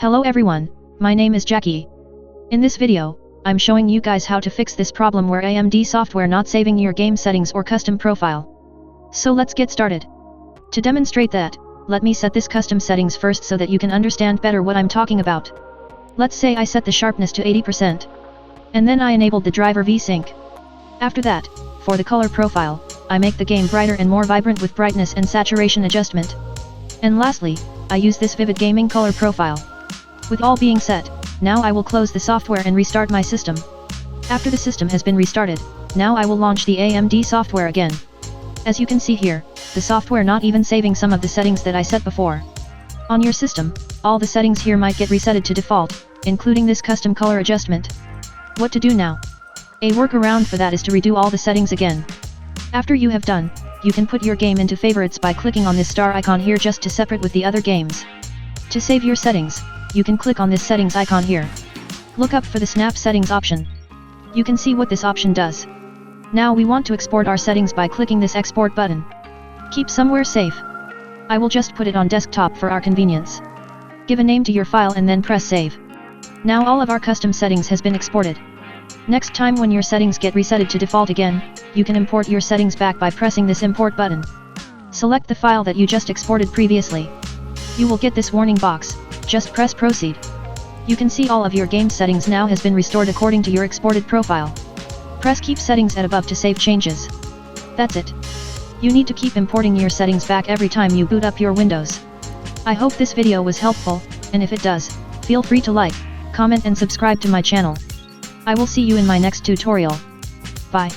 Hello everyone, my name is Jackie. In this video, I'm showing you guys how to fix this problem where AMD Software not saving your game settings or custom profile. So let's get started. To demonstrate that, let me set this custom settings first so that you can understand better what I'm talking about. Let's say I set the sharpness to 80%. And then I enabled the driver VSync. After that, for the color profile, I make the game brighter and more vibrant with brightness and saturation adjustment. And lastly, I use this vivid gaming color profile. With all being set, now I will close the software and restart my system. After the system has been restarted, now I will launch the AMD software again. As you can see here, the software not even saving some of the settings that I set before. On your system, all the settings here might get resetted to default, including this custom color adjustment. What to do now? A workaround for that is to redo all the settings again. After you have done, you can put your game into favorites by clicking on this star icon here just to separate with the other games. To save your settings, you can click on this settings icon here. Look up for the snap settings option. You can see what this option does. Now we want to export our settings by clicking this export button. Keep somewhere safe. I will just put it on desktop for our convenience. Give a name to your file and then press save. Now all of our custom settings has been exported. Next time when your settings get resetted to default again, you can import your settings back by pressing this import button. Select the file that you just exported previously. You will get this warning box. Just press proceed. You can see all of your game settings now has been restored according to your exported profile. Press keep settings at above to save changes. That's it. You need to keep importing your settings back every time you boot up your Windows. I hope this video was helpful, and if it does, feel free to like, comment and subscribe to my channel. I will see you in my next tutorial. Bye.